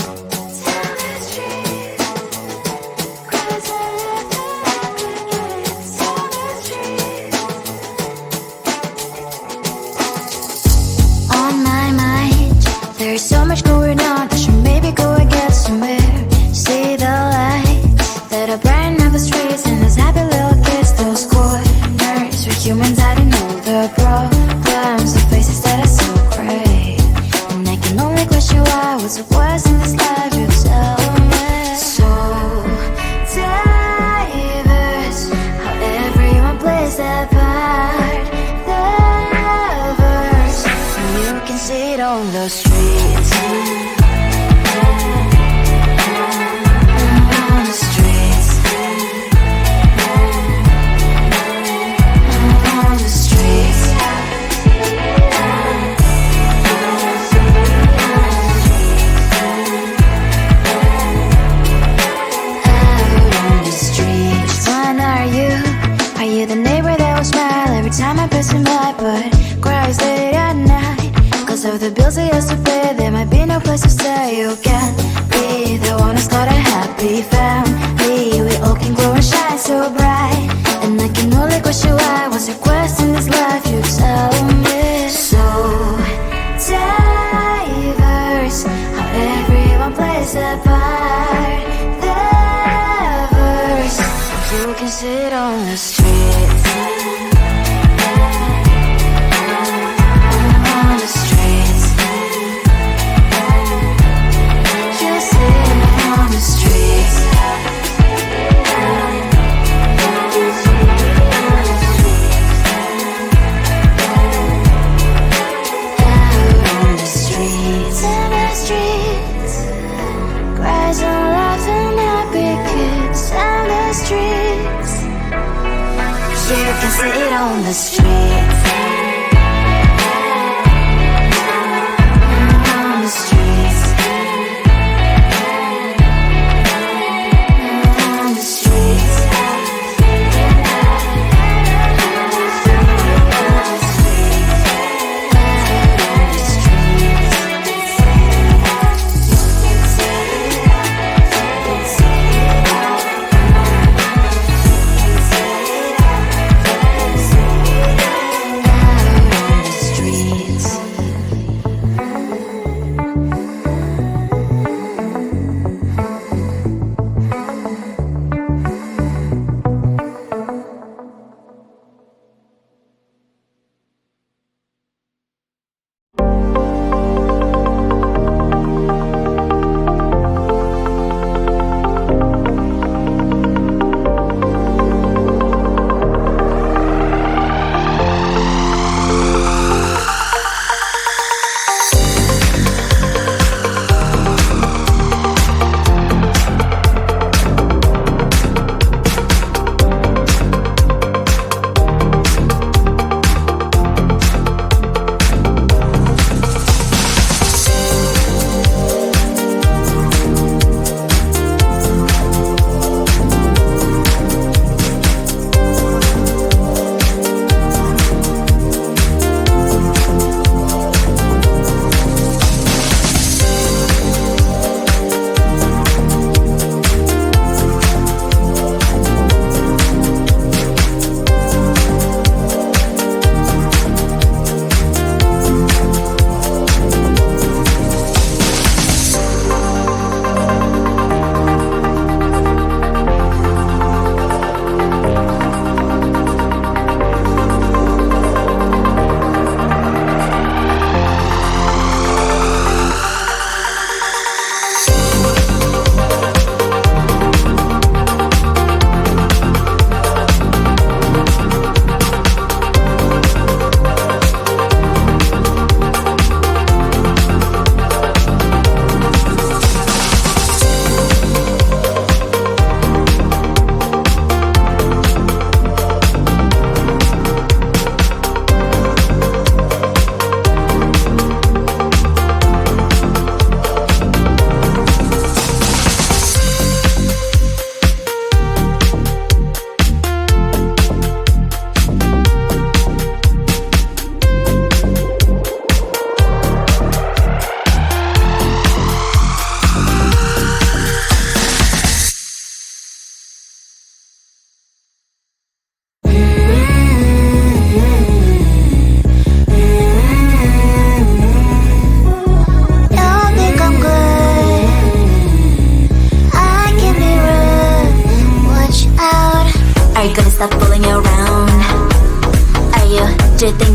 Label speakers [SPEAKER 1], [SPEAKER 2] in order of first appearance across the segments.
[SPEAKER 1] On my mind, there's so much going on. I should maybe go and get somewhere. See the lights that are brighten up the streets, and those happy little kids, those corners where humans hiding all the problems, the faces that are so gray. And I can only question why, what's the worst in this life, you tell me. So diverse, how everyone plays their part. The verse, and you can see it on the streets. On the streets. On the streets. Out on the streets. When are you? Are you the neighbor that will smile every time I pass him by, but cries late at night? Cause of the bills he has to pay, there might be no place to stay. You can't be the one who's got a happy family. We all can glow and shine so bright, and I can only question why, what's your quest in this life, you tell me. So diverse, how everyone plays their part. The verse, you can sit on the streets. On the streets. You sit on the streets. Out on the streets. In the streets. Cries and laughing happy kids. In the streets. You can sit on the streets. On the streets. On the streets.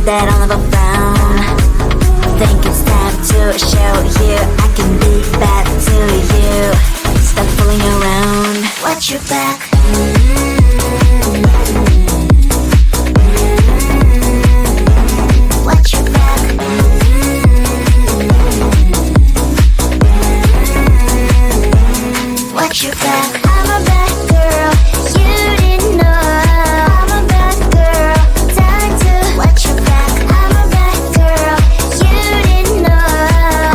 [SPEAKER 1] that I'll never frown. Think it's time to show you I can be bad to you. Stop fooling around. Watch your back. Watch your back. Watch your back. I'm a bad girl. You didn't know. I'm a bad girl. Time to watch your back. I'm a bad girl. You didn't know.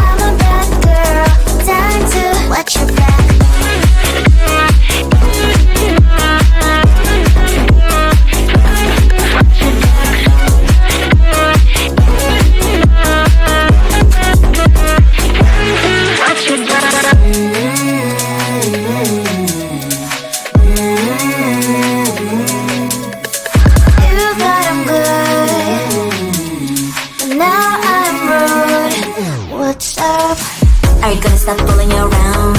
[SPEAKER 1] I'm a bad girl. Time to watch your back. Stop fooling around.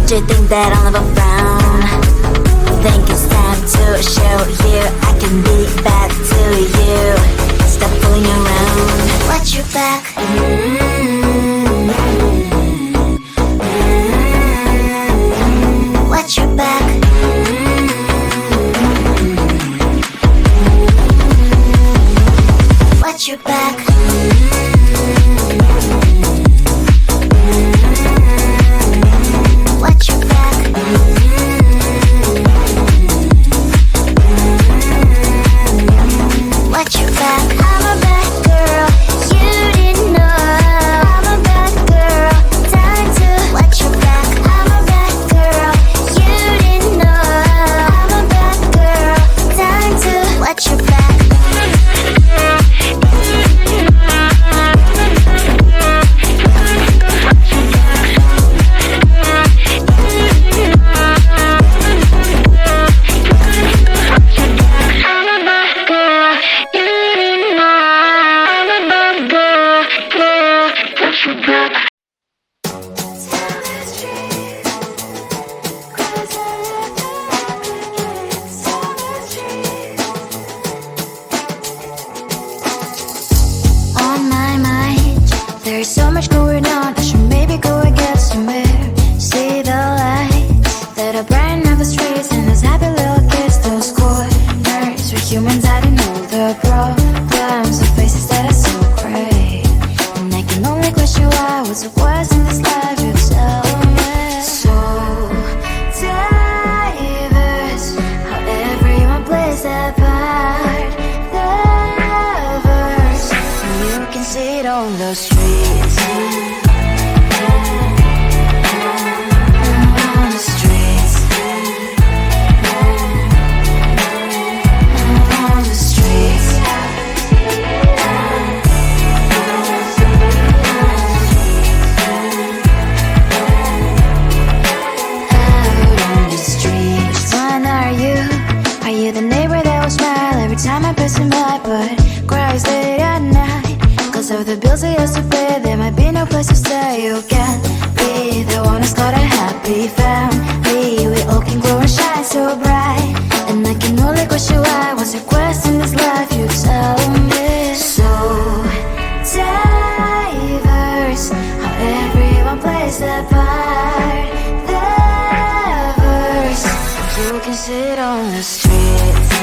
[SPEAKER 1] Do you think that I'll never frown? Think it's time to show you I can be bad to you. Stop fooling around. Watch your back. Watch your back. Watch your back. Watch your back. Watch your back. I'm a bad girl. You didn't know. I'm a bad girl. Time to watch your back. I'm a bad girl. You didn't know. I'm a bad girl. Time to watch your back. There's so much going on, I should maybe go and get somewhere. See the lights that are brighten up the streets, and those happy little kids, those corners where humans hiding all the problems, the faces that are so great. And I can only question why, what's the worst in this life, you tell me. So diverse, how everyone plays their part. The verse, you can see it on the streets. Time I'm passing by, but cries late at night. Cause of the bills I used to pay, there might be no place to stay. You can't be the one who's got a happy family. We all can glow and shine so bright. And I can only question why, what's your quest in this life, you tell me. So diverse, how everyone plays their part. The verse, you can sit on the streets.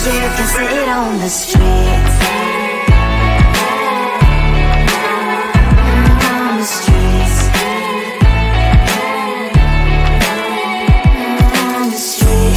[SPEAKER 1] You can see it on the streets. On the streets. On the streets.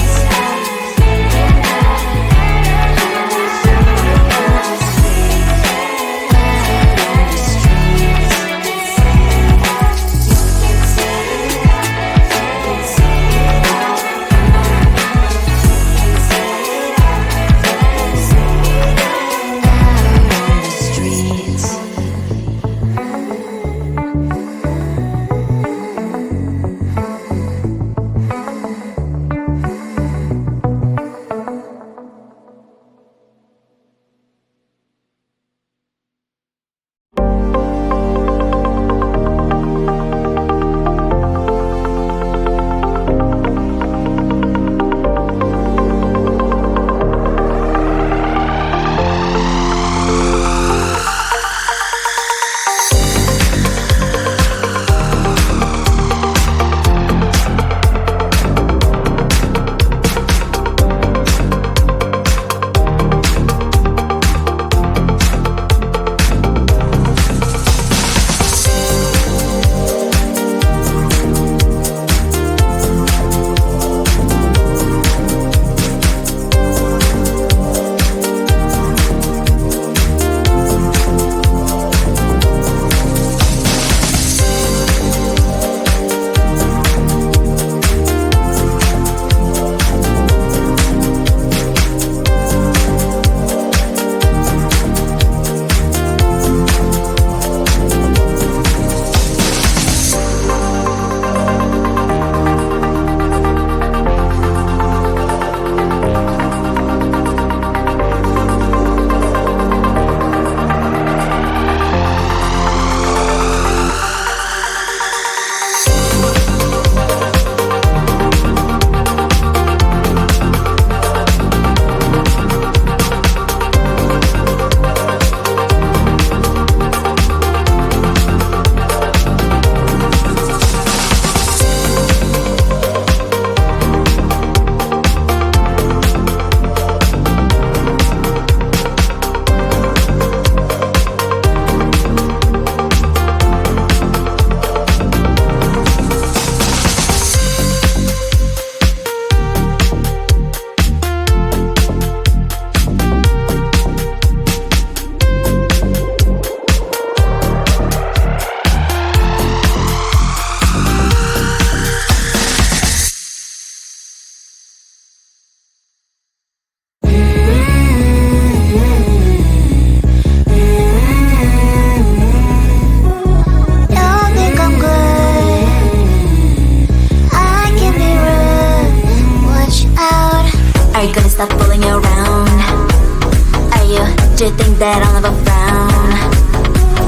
[SPEAKER 1] you think that I'll never frown?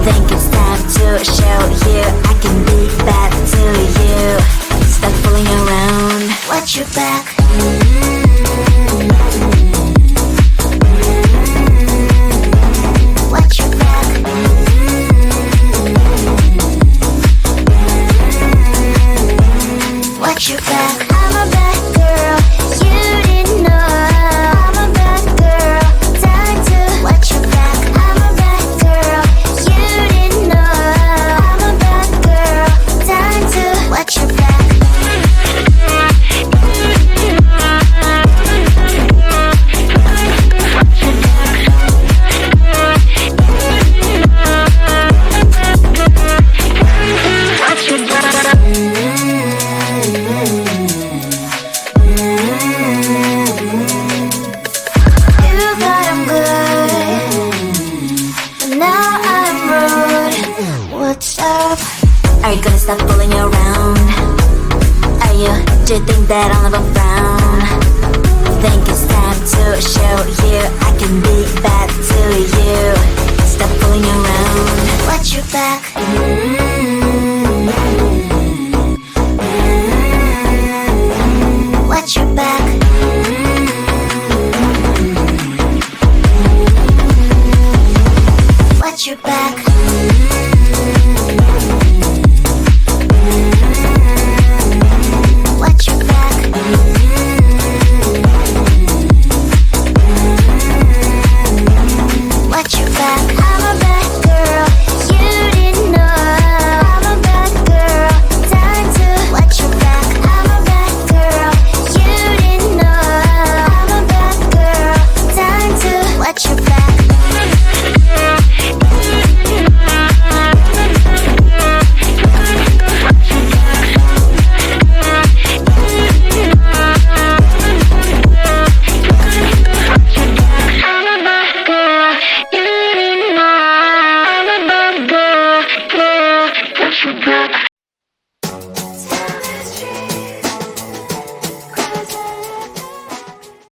[SPEAKER 1] Think it's time to show you I can be bad to you. Stop fooling around. Watch your back. Watch your back. Watch your back. I'm a bad girl. You didn't know. I'm a bad girl. Time to watch your back. I'm a bad girl. You didn't know. I'm a bad girl. Time to watch your back. Are you gonna stop fooling around? Do you think that I'll never frown? Think it's time to show you I can be bad to you. Stop fooling around. Watch your back.